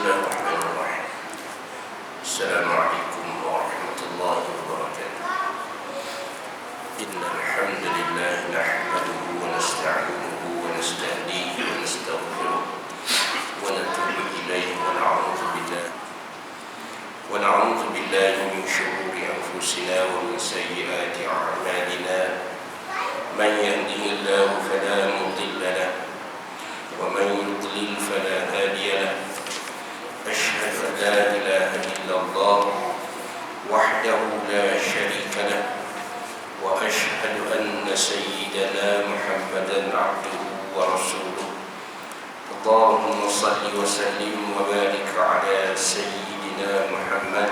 Bismillahirrahmanirrahim. Assalamualaikum warahmatullahi wabarakatuh. Innal hamdalillah nahmaduhu wa nasta'inuhu wa nastahdihi wa nastaghfiruh wa natubu ilayhi wa na'udzu billahi min shururi anfusina wa min sayyiati a'malina. Man yahdihillahu fala mudilla lahu wa man yudlil fala hadiya lahu. أشهد أن لا إله إلا الله وحده لا شريك له وأشهد أن سيدنا محمدا عبده ورسوله. اللهم صل وسلم وبارك على سيدنا محمد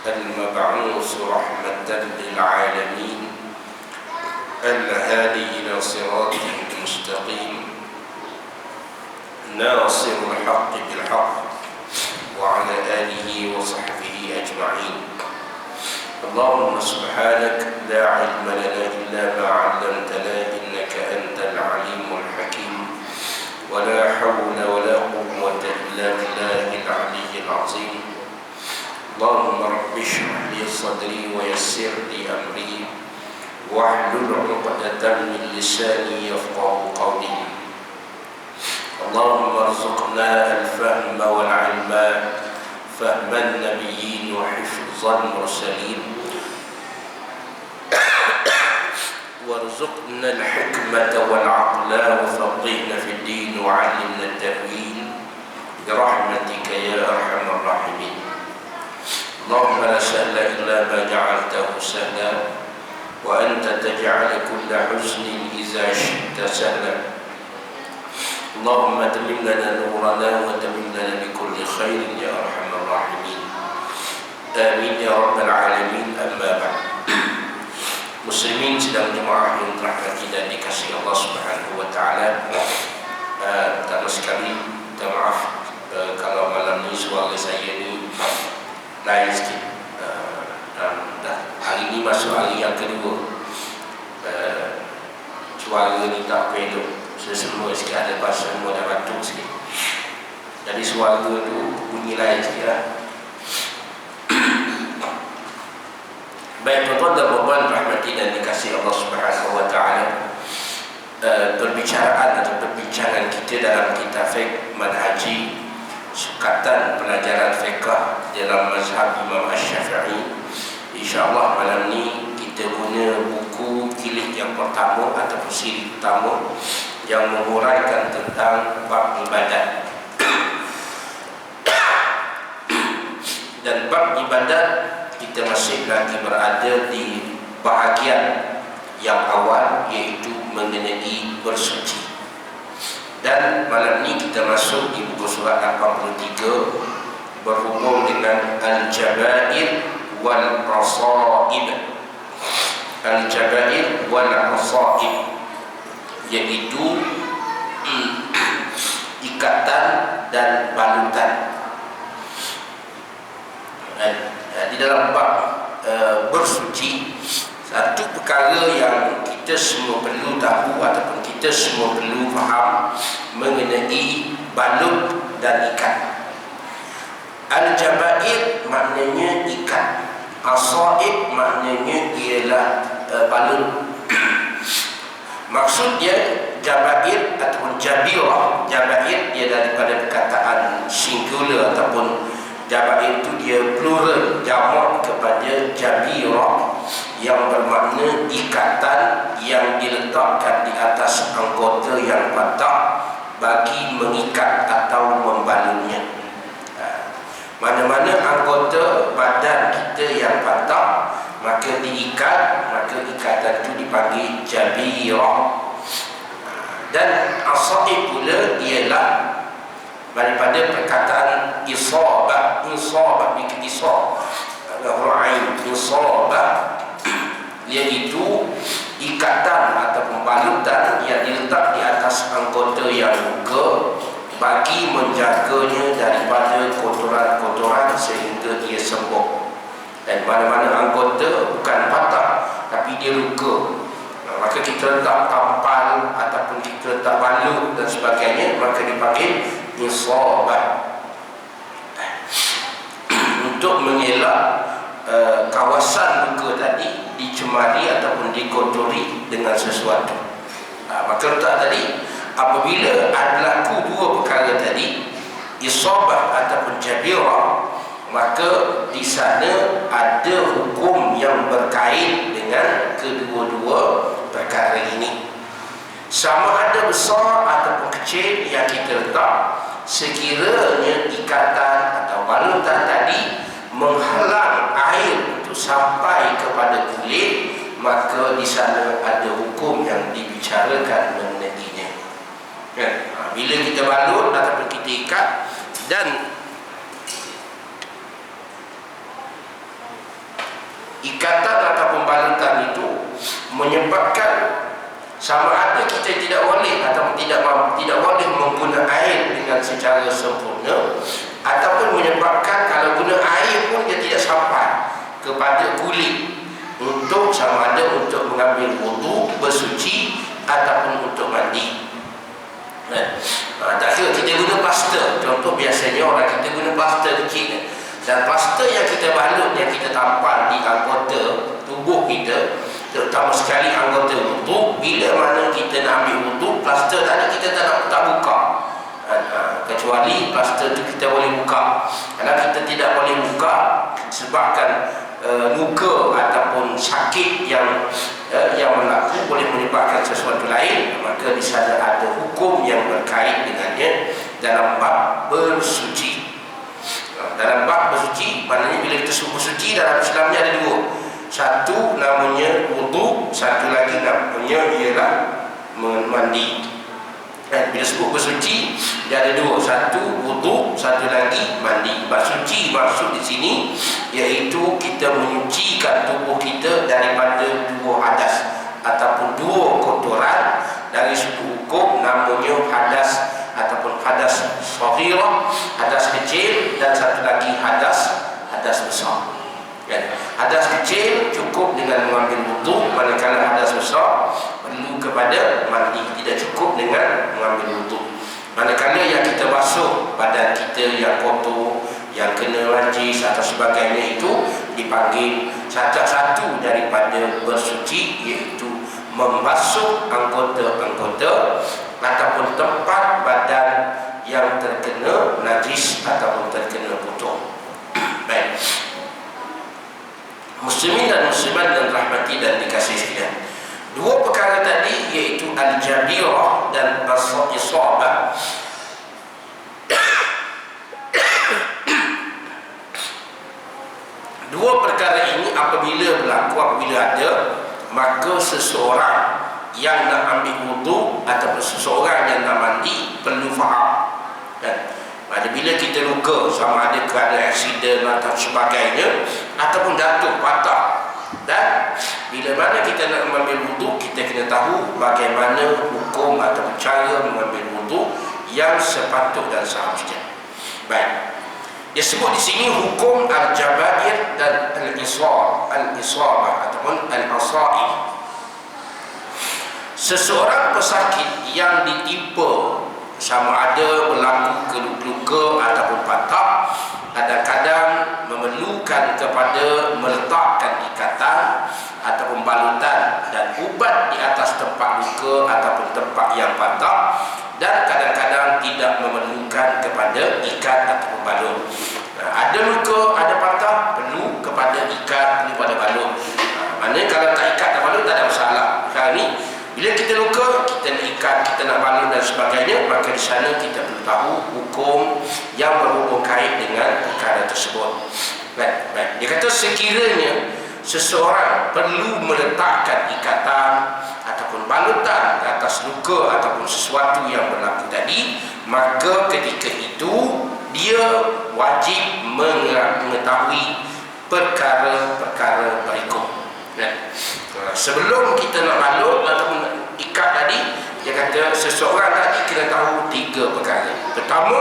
المبعوث رحمة للعالمين الهادي إلى صراطه المستقيم ناصر الحق بالحق وعلى آله وصحبه أجمعين. اللهم سبحانك لا علم لنا إلا ما علمتنا إنك أنت العليم الحكيم ولا حول ولا قوة إلا بالله العلي العظيم. اللهم رب اشرح لي صدري ويسر لي أمري واحلل عقدة من لساني يفقهوا قولي. اللهم ارزقنا الفهم والعلم فهم النبيين وحفظ المرسلين وارزقنا الحكمة والعقل وفقهنا في الدين وعلمنا التأويل برحمتك يا أرحم الراحمين. اللهم لا سهل إلا ما جعلته سهلا وأنت تجعل كل حزن إذا شئت سهلا. اللهم اتمم لنا نورنا وتمم لنا بكل خير يا ارحم الراحمين. Amin ya rabbal alamin. Amma ba'd. Muslimin sedang jemaah yang dirahmati dan dikasihi Allah Subhanahu wa taala. Pertama sekali minta maaf kalau malam ini suara saya ini lain sikit. Dan hari ini masuk hari yang kedua. Suara ini tak pedok. Semua sikit ada bahasa semua dah batuk sikit. Jadi suara tu bunyi lain sikit lah. Baik tuan-tuan dan puan rahmati dan dikasihi Allah Subhanahu wa taala. Perbicaraan atau perbincangan kita dalam kitab fiqh manhaji sukatan pelajaran fiqh dalam mazhab Imam Asy-Syafi'i. InsyaAllah malam ni kita guna buku jilid yang pertama ataupun siri pertama yang menguraikan tentang bab ibadat. Dan bab ibadat kita masih lagi berada di bahagian yang awal, iaitu mengenai bersuci. Dan malam ini kita masuk di buku surat 83 berhubung dengan al-jabair wal rasaib. Al-jabair wal rasaib, iaitu ikatan dan balutan. Di dalam bab bersuci, satu perkara yang kita semua perlu tahu ataupun kita semua perlu faham mengenai balut dan ikat. Al-jabair maknanya ikat, as-saib maknanya ialah balut. Maksud dia jabair ataupun jabirah. Jabair dia daripada perkataan singular ataupun jabair itu dia plural, jamak kepada jabirah yang bermakna ikatan yang diletakkan di atas anggota yang patah bagi mengikat atau membalutnya. Mana-mana anggota badan kita yang patah maka diikat, maka ikatan itu dipanggil jabirah. Dan as-saib pula ialah daripada perkataan isabah. Isabah bikin isab al-ra'in, isabah iaitu ikatan atau pembalutan yang diletak di atas anggota yang luka bagi menjaganya daripada kotoran-kotoran sehingga ia sembuh. Dan mana-mana anggota bukan patah tapi dia luka, maka kita letak tampal ataupun kita letak balut dan sebagainya, maka dipanggil isabah. untuk mengelak kawasan luka tadi dicemari ataupun dikotori dengan sesuatu. Maka letak tadi, apabila berlaku dua perkara tadi, isabah ataupun jabirah, maka di sana ada hukum yang berkait dengan kedua-dua perkara ini. Sama ada besar ataupun kecil yang kita letak, sekiranya ikatan atau balutan tadi menghalang air untuk sampai kepada kulit, maka di sana ada hukum yang dibicarakan mengenainya. Bila kita balut ataupun kita ikat dan ikatan ataupun balutan itu menyebabkan sama ada kita tidak boleh atau tidak boleh menggunakan air dengan secara sempurna, ataupun menyebabkan kalau guna air pun dia tidak sampai kepada kulit untuk sama ada untuk mengambil wudu, bersuci ataupun untuk mandi. Tak kira kita guna plaster, contoh biasanya orang kita guna plaster kecil, dan plaster yang kita balut, yang kita tampal di anggota tubuh kita, terutama sekali anggota wudu, bila mana kita nak ambil wudu, plaster tadi kita tak buka. Kecuali plaster tu kita boleh buka. Kalau kita tidak boleh buka sebabkan luka ataupun sakit yang berlaku boleh menyebabkan sesuatu lain, maka di sana ada hukum yang berkait dengannya dalam bab bersuci. Dalam bab bersuci, maknanya bila kita bersuci dalam Islam ni ada dua. Satu namanya wudu, satu lagi namanya ialah mandi. Bila sebut bersuci, dia ada dua. Satu wudu, satu lagi mandi. Bersuci maksud di sini iaitu kita menyucikan tubuh kita daripada dua hadas ataupun dua kotoran. Dari sudut hukum namanya hadas ataupun hadas saghirah, hadas kecil, dan satu lagi hadas besar. Hadas kecil cukup dengan mengambil wudu, manakala hadas besar perlu kepada mandi, tidak cukup dengan mengambil wudu. Manakala yang kita basuh badan kita yang kotor, yang kena najis atau sebagainya, itu dipanggil salah satu daripada bersuci, iaitu membasuh anggota-anggota ataupun tempat badan yang terkena najis ataupun terkena kotor. Baik, muslimin dan muslimat dan rahmati dan dikasihi sekalian, dua perkara tadi iaitu al-jabirah dan as-isabah, dua perkara ini apabila berlaku, apabila ada, maka seseorang yang nak ambil wudu ataupun seseorang yang nak mandi perlu faham. Bila kita luka, sama ada kerana aksiden atau sebagainya, ataupun jatuh, patah, dan bila mana kita nak mengambil wudu, kita kena tahu bagaimana hukum atau cara mengambil wudu yang sepatut dan seharusnya. Baik, dia sebut di sini hukum al-jabair dan al-isabah ataupun al-asa'i. Seseorang pesakit yang ditimpa, sama ada berlaku luka ataupun patah, kadang-kadang memerlukan kepada meletakkan ikatan ataupun balutan dan ubat di atas tempat luka ataupun tempat yang patah, dan kadang-kadang tidak memerlukan kepada ikat ataupun balut. Ada luka, ada patah, perlu kepada ikat, perlu pada balut. Maknanya kalau tak ikat dan balut tak ada masalah. Sekarang ni bila kita luka, kita nak ikat, kita nak balut dan sebagainya, maka di sana kita perlu tahu hukum yang berhubung kait dengan perkara tersebut. Baik. Dia kata sekiranya seseorang perlu meletakkan ikatan ataupun balutan atas luka ataupun sesuatu yang berlaku tadi, maka ketika itu dia wajib mengetahui perkara-perkara berikut. Sebelum kita nak balut ataupun ikat tadi, dia kata seseorang tadi kena tahu tiga perkara. Pertama,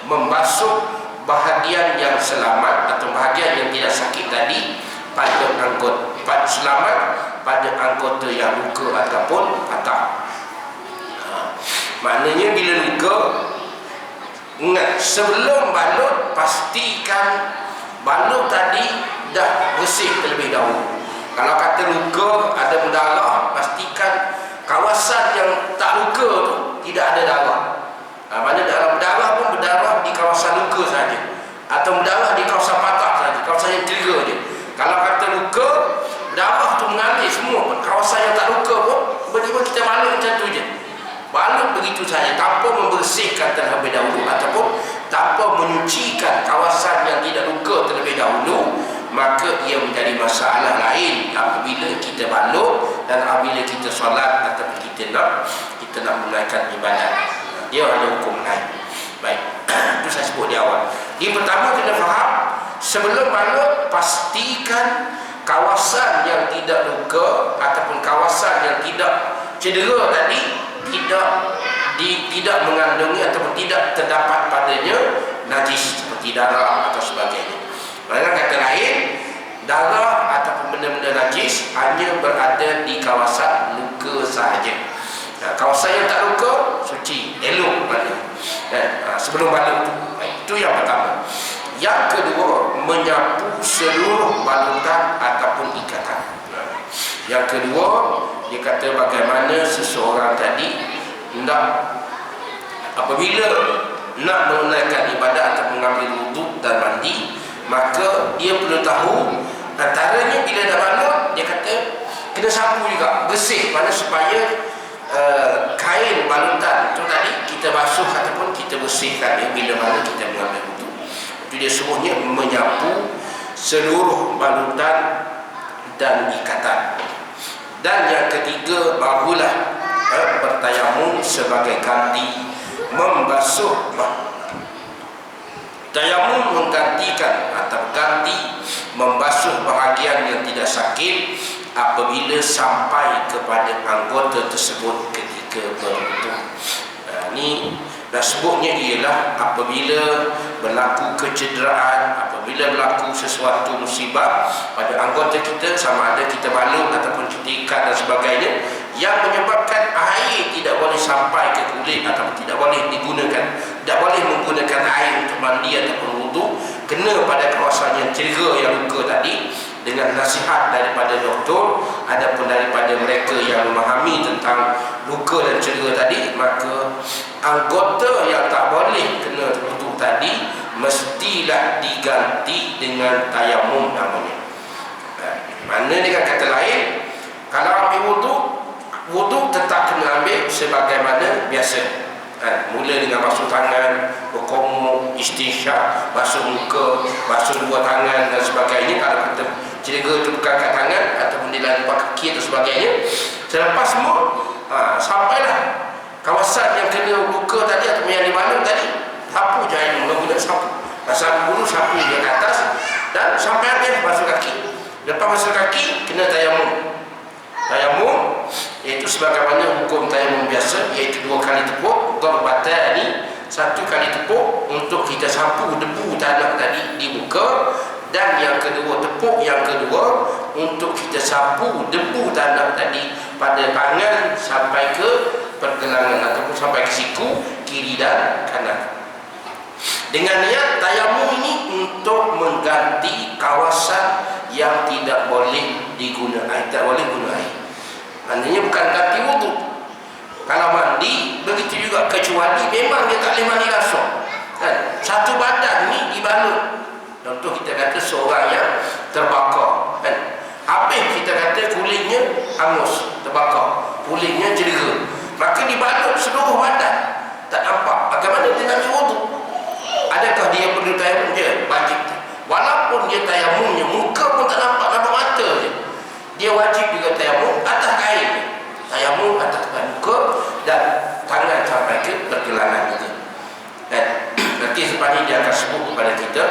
membasuh bahagian yang selamat atau bahagian yang tidak sakit tadi pada anggota selamat pada anggota yang luka ataupun patah. Maknanya bila luka, ingat sebelum balut pastikan balut tadi dah bersih terlebih dahulu. Kalau kata luka ada berdarah, pastikan kawasan yang tak luka tu tidak ada darah. Mana dalam berdarah pun berdarah di kawasan luka saja, atau berdarah di kawasan patah saja, kawasan yang cedera je. Kalau kata luka, darah tu mengalir semua, kawasan yang tak luka pun tiba-tiba kita balut macam tu je. Balut begitu saja tanpa membersihkan terlebih dahulu ataupun tanpa menyucikan kawasan yang tidak luka terlebih dahulu, maka ia menjadi masalah lain apabila kita balut dan apabila kita solat ataupun kita nak menunaikan ibadat. Dia ada hukum lain. Baik, itu saya sebut di awal. Yang pertama kena faham, sebelum balut pastikan kawasan yang tidak luka ataupun kawasan yang tidak cedera tadi tidak mengandungi ataupun tidak terdapat padanya najis seperti darah atau sebagainya. Dalam kata lain, darah ataupun benda-benda najis hanya berada di kawasan luka sahaja. Kawasan yang tak luka suci, elok mana sebelum balut. Itu yang pertama. Yang kedua, menyapu seluruh balutan ataupun ikatan. Yang kedua, dia kata bagaimana seseorang tadi apabila nak menunaikan ibadat atau mengambil wuduk dan mandi, maka dia perlu tahu antaranya bila dah balut, dia kata kena sapu juga, bersih, mana supaya kain balutan tu tadi kita basuh ataupun kita bersihkan dia bila mana kita mengambil wuduk. Itu dia semuanya menyapu seluruh balutan dan ikatan. Dan yang ketiga, barulah bertayamum sebagai ganti membasuh. Tayamum menggantikan atau ganti membasuh bahagian yang tidak sakit apabila sampai kepada anggota tersebut ketika berwudu. Ini sebutnya ialah apabila berlaku kecederaan, apabila berlaku sesuatu musibah pada anggota kita, sama ada kita balut ataupun kita ikat dan sebagainya, yang menyebabkan air tidak boleh sampai ke kulit ataupun tidak boleh digunakan, tidak boleh menggunakan air untuk mandi ataupun wudu, kena pada kawasan yang cedera, yang luka tadi, dengan nasihat daripada doktor adapun daripada mereka yang memahami tentang luka dan cedera tadi, maka anggota yang tak boleh kena wudu tadi mestilah diganti dengan tayamum namanya. Mana dengan kata lain, kalau ambil wudu tetap kena ambil sebagaimana biasa. Mula dengan basuh tangan, berkomuk, istinsyaq, basuh muka, basuh dua tangan dan sebagainya. Kalau kita cedera itu bukan kat tangan ataupun di dalam kaki atau sebagainya, selepas semua sampailah kawasan yang kena luka tadi atau yang dibalut tadi, sapu je air, mula-mula sapu. Sapu dulu, sapu dia ke atas dan sampai habis basuh kaki. Lepas basuh kaki kena tayamum. Tayamum iaitu sebagaimana hukum tayamum biasa, iaitu 2 kali tepuk, darbatani, 1 kali tepuk untuk kita sapu debu tanah tadi di muka, dan yang kedua, tepuk yang kedua untuk kita sapu debu tanah tadi pada tangan sampai ke pergelangan ataupun sampai ke siku kiri dan kanan. Dengan niat tayamum ini untuk mengganti kawasan yang tidak boleh digunakan air, tak boleh guna air. Maknanya bukan ganti wudu. Kalau mandi begitu juga, kecuali memang dia tak boleh mandi langsung. Satu badan ni dibalut. Contoh kita kata seorang yang terbakar, habis kita kata kulitnya hangus, terbakar, kulitnya cedera, maka dibalut seluruh badan, tak nampak. Bagaimana dia nak wudu? Adakah dia perlu tayamum? Dia wajib. Walaupun dia tayamumnya muka pun tak nampak, nampak mata je, dia wajib juga tayamum atas kain, tayamum atas muka dan tangan sampai ke pergelangan ini. Nanti selepas ini dia akan sebut kepada kita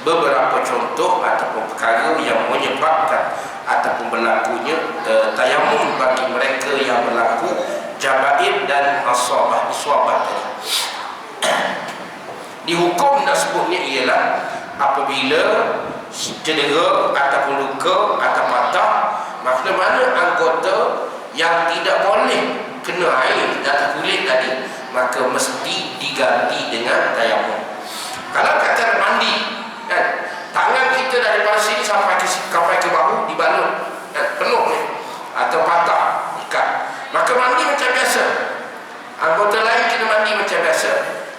beberapa contoh ataupun perkara yang menyebabkan ataupun berlakunya tayamum bagi mereka yang berlaku jabaib dan asabah, iswabah tadi. Di hukum nak sebutnya ialah apabila cedera ataupun luka atau patah, mana anggota yang tidak boleh kena air dan kulit tadi, maka mesti diganti dengan tayamum. Kalau kata mandi, tangan Maka mandi macam biasa, anggota lain kena mandi macam biasa.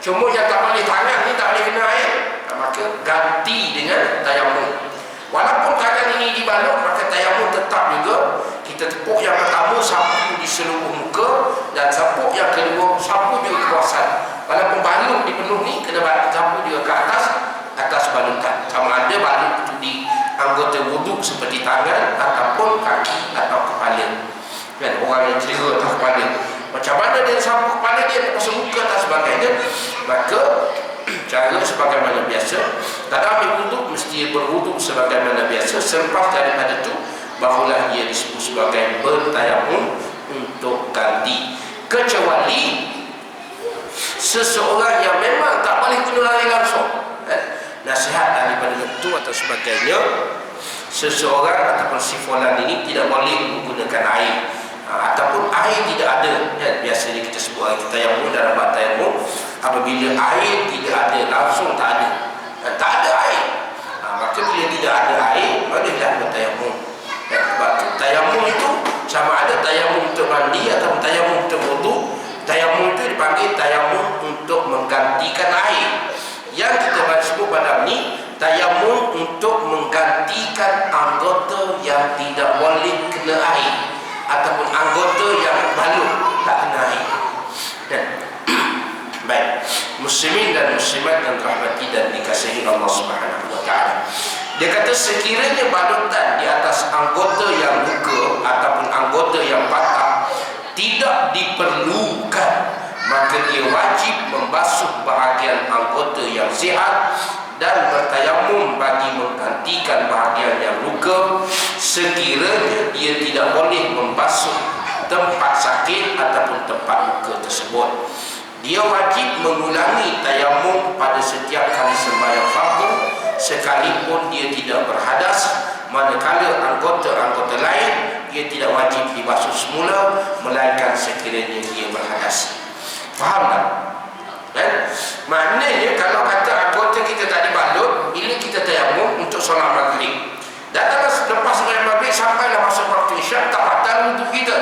Cuma yang tak boleh tangan ni tak boleh kena air, maka ganti dengan tayamum. Walaupun tangan ini dibalut, maka tayamum tetap juga. Kita tepuk yang pertama, sapu di seluruh muka, dan sapu yang kedua, sapu juga kawasan. Walaupun balut dipenuh ni, kena sapu juga ke atas balutan. Sama ada balut itu di anggota wuduk seperti tangan ataupun kaki atau kepala. Kan orang yang cedera atas kepala, macam mana dia sapu kepala dia, pasal muka dan sebagainya. Maka cara sebagaimana biasa, tak ambil wuduk mesti berwuduk sebagaimana biasa. Selepas daripada itu, barulah ia disebut sebagai bertayamum untuk ganti. Kecuali seseorang yang memang tak boleh guna air langsung, nasihat daripada doktor atau sebagainya, seseorang ataupun si fulan ini tidak boleh menggunakan air, ataupun air tidak ada, biasanya kita sebut air tayamum dalam bab tayamum. Apabila air tidak ada, langsung tak ada air, maka bila tidak ada air, bolehlah bertayamum. Sebab tayamum itu sama ada tayamum untuk mandi atau tayamum untuk wuduk. Tayamum itu dipanggil tayamum untuk menggantikan air. Yang kita sebut pada ni tayamum untuk menggantikan anggota yang tidak boleh kena air, ataupun anggota yang balut tak kena air. Baik, muslimin dan muslimat yang dirahmati dan dikasihi Allah Subhanahu wa taala. Dia kata sekiranya balutan di atas anggota yang luka ataupun anggota yang patah tidak diperlukan, maka dia wajib membasuh bahagian anggota yang sihat dan bertayamum bagi menggantikan bahagian yang luka. Sekiranya dia tidak boleh membasuh tempat sakit ataupun tempat luka tersebut, dia wajib mengulangi tayamum pada setiap kali sembahyang fardu, sekalipun dia tidak berhadas. Manakala anggota-anggota lain dia tidak wajib dibasuh semula, melainkan sekiranya dia berhadas. Faham tak? Maknanya kalau kata anggota kita tak dibalut, bila kita tayamum untuk solat maghrib, dan lepas sembahyang maghrib sampailah masa waktu isyak, tak batal untuk kita.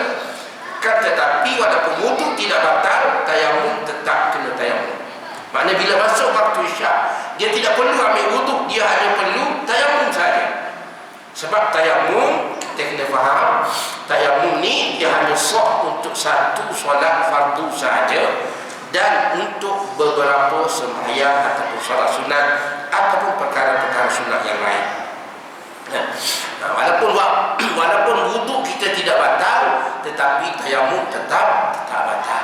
Tetapi walaupun wuduk tidak batal, tayamum tetap kena tayamum. Maknanya bila masuk waktu isyak, dia tidak perlu ambil wuduk, dia hanya perlu tayamum saja. Sebab tayamum, kita kena faham, tayamum ni dia hanya sah untuk satu solat fardu saja, dan untuk beberapa sembahyang ataupun solat sunat ataupun perkara-perkara sunat yang lain. Walaupun wuduk kita tidak batal, tetapi tayamum tetap batal.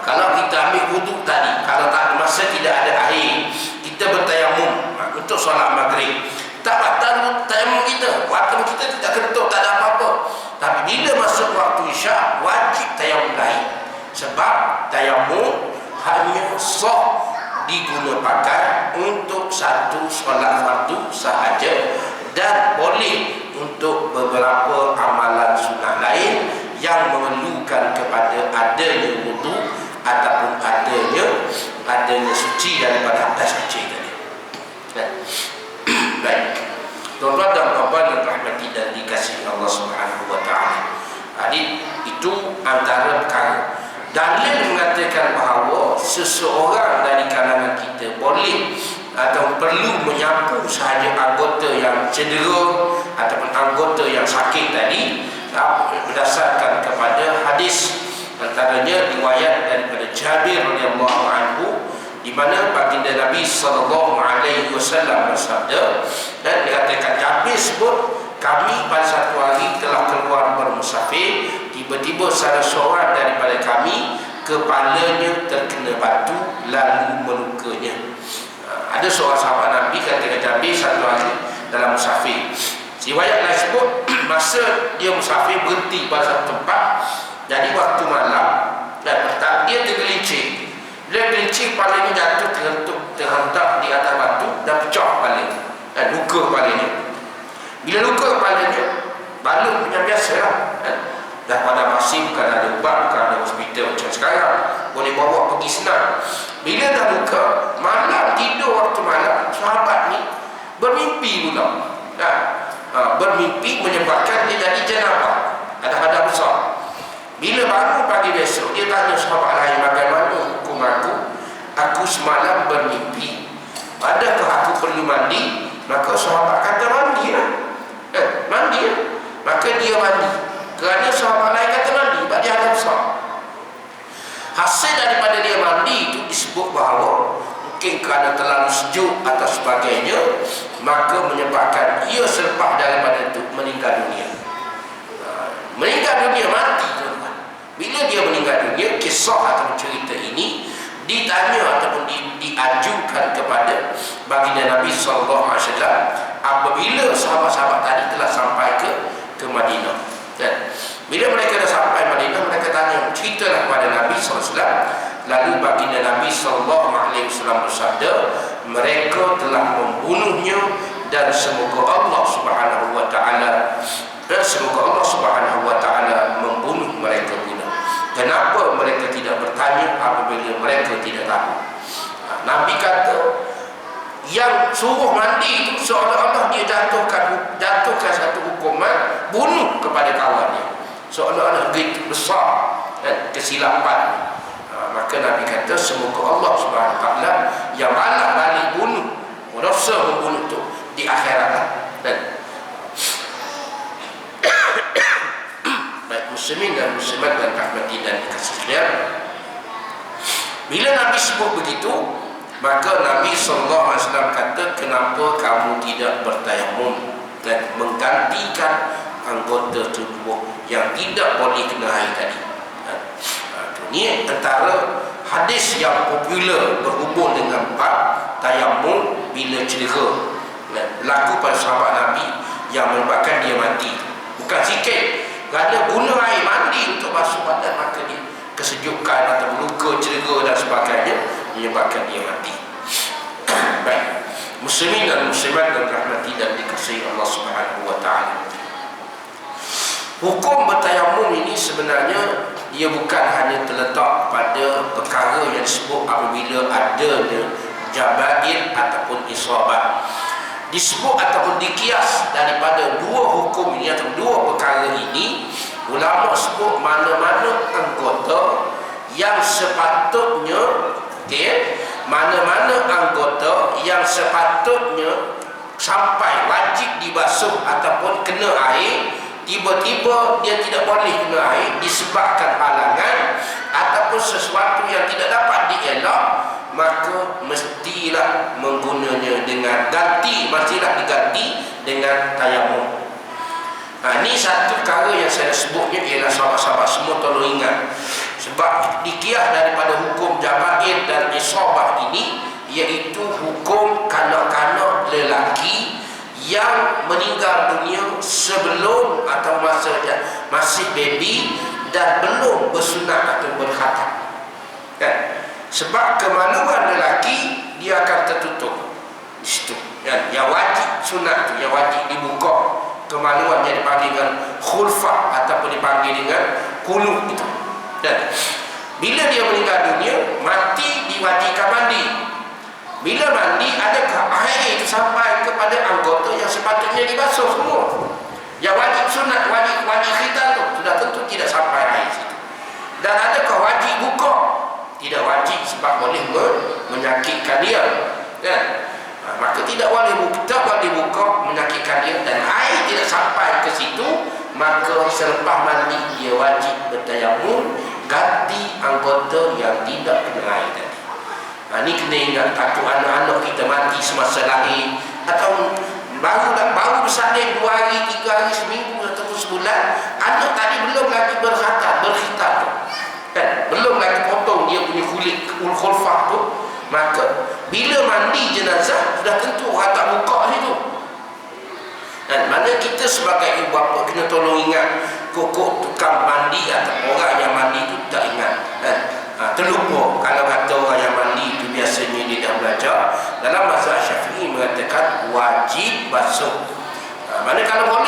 Kalau kita ambil wuduk tadi, kalau tak masa tidak ada air, kita bertayamum untuk solat maghrib, tak batal tayamum kita. Waktu kita tidak kentut, tak ada apa-apa. Tapi bila masuk waktu isyak, wajib tayamum lain. Sebab tayamum hanya sah diguna pakai untuk satu solat fardu sahaja, dan boleh untuk beberapa amalan sunat lain yang memerlukan kepada adanya wudu ataupun adanya suci daripada hadas kecil tadi. Baik, tuan-tuan dan puan-puan yang dirahmati dan dikasihi Allah Subhanahu wa taala. Jadi itu antara perkara. Dalil mengatakan bahawa seseorang dari kalangan kita boleh atau perlu menyapu sahaja anggota yang cedera ataupun anggota yang sakit tadi, berdasarkan kepada hadis, antaranya riwayat daripada Jabir radhiyallahu anhu, di mana baginda Nabi sallallahu alaihi wasallam bersabda, dan dikatakan Jabir sebut, kami pada satu hari telah keluar bermusafir, tiba-tiba salah seorang daripada kami kepalanya terkena batu lalu melukanya. Ada seorang sahabat Nabi kata Jabir satu hari dalam musafir. Riwayat lain sebut masa dia musafir berhenti pada satu tempat, jadi waktu malam dan petang dia tergelincir. Dia gelincir, kepalanya jatuh terhentak di atas batu dan pecah kepalanya dan luka kepalanya. Bila luka kepalanya, balut macam biasa lah, dah pada masih bukan ada ubat, bukan ada hospital macam sekarang, boleh bawa pergi senang. Bila dah luka, malam tidur waktu malam, sahabat ni bermimpi pula. Bermimpi menyebabkan dia jadi janabah, ada hadas besar. Bila bangun pagi besok, dia tanya sahabat lain, bagaimana hukum aku? Aku semalam bermimpi, adakah aku perlu mandi? Maka sahabat kata mandi lah. Mandi lah. Maka dia mandi. Kerana sahabat lain kata mandi, sebab dia ada besar. Hasil daripada dia mandi itu disebut bahawa mungkin kerana terlalu sejuk atau sebagainya, maka menyebabkan ia selepas daripada itu meninggal dunia. Meninggal dunia, mati tuan-tuan. Bila dia meninggal dunia, kisah atau cerita ini ditanya ataupun diajukan kepada baginda Nabi SAW apabila sahabat-sahabat tadi telah sampai ke Madinah. Dan bila mereka dah sampai Madinah, mereka tanya, ceritalah kepada Nabi SAW. Lalu baginda Nabi SAW bersabda, mereka telah membunuhnya dan semoga Allah Subhanahu Wa Taala membunuh mereka bunuh. Kenapa mereka tidak bertanya apabila mereka tidak tahu? Nabi kata, yang suruh mandi itu seolah-olah dia jatuhkan satu hukuman bunuh kepada kawannya, seolah-olah begitu besar kesilapan. Maka Nabi kata, semoga Allah Subhanahu Wa Taala yang balas balik bunuh, dosa membunuh itu di akhirat. Dan baik muslimin dan muslimat dan rahmati dan dikasih sekalian, bila Nabi sebut begitu, maka Nabi SAW kata, kenapa kamu tidak bertayamum dan menggantikan anggota tubuh yang tidak boleh kena air tadi? Ini antara hadis yang popular berhubung dengan bab tayamum bila cedera berlaku pada sahabat Nabi yang menyebabkan dia mati. Bukan sikit, kerana guna air mandi untuk basuh badan, maka dia kesejukan atau luka, cedera dan sebagainya menyebabkan dia mati. Baik, muslimin dan muslimat dan rahmati dan dikasihi Allah Subhanahu Wa Taala, hukum bertayamum ini sebenarnya ia bukan hanya terletak pada perkara yang disebut apabila adanya jabair ataupun isabat. Disebut ataupun dikias daripada dua hukum ini atau dua perkara ini, ulama sebut mana-mana anggota yang sepatutnya mana-mana anggota yang sepatutnya sampai wajib dibasuh ataupun kena air, tiba-tiba dia tidak boleh kena air disebabkan halangan ataupun sesuatu yang tidak dapat dielak, maka mestilah menggunanya dengan mestilah diganti dengan tayamum. Ini satu perkara yang saya sebutnya ialah sahabat-sahabat semua tolong ingat, sebab dikias daripada hukum jabair dan isabah ini, iaitu hukum kanak-kanak lelaki yang meninggal dunia sebelum atau masih baby dan belum bersunat atau berkhatam. Kan? Sebab kemaluan lelaki dia akan tertutup di situ. Kan? Yang wajib sunat tu, yang wajib dibuka kemaluan yang dipanggil dengan khulfah ataupun dipanggil dengan kulub itu. Dan bila dia meninggal dunia, mati diwajibkan mandi. Bila mandi, adakah air itu sampai kepada anggota yang sepatutnya dibasuh semua? Yang wajib sunat, wajib khitan tu sudah tentu tidak sampai air situ. Dan adakah wajib buka? Tidak wajib, sebab boleh menyakitkan dia. Kan? Maka tidak boleh buka menyakitkan dia, dan air tidak sampai ke situ, maka selepas mandi dia wajib bertayamum, ganti anggota yang tidak kena air tadi. Ini kena ingat, takut anak-anak kita mati semasa lahir atau baru bersalin 2 hari, 3 hari, seminggu ataupun sebulan, anak tadi belum lagi berkhitan kan, belum lagi potong dia punya kulit khulfah tu, maka bila mandi jenazah sudah tentu orang tak buka situ. Dan mana kita sebagai ibu bapa kena tolong ingat, kokok tukang mandi atau orang yang mandi itu tak ingat kan? Terlupa kalau kata orang yang mandi itu biasanya dia dah belajar. Dalam mazhab Syafi'i mengatakan wajib basuh. Mana kalau boleh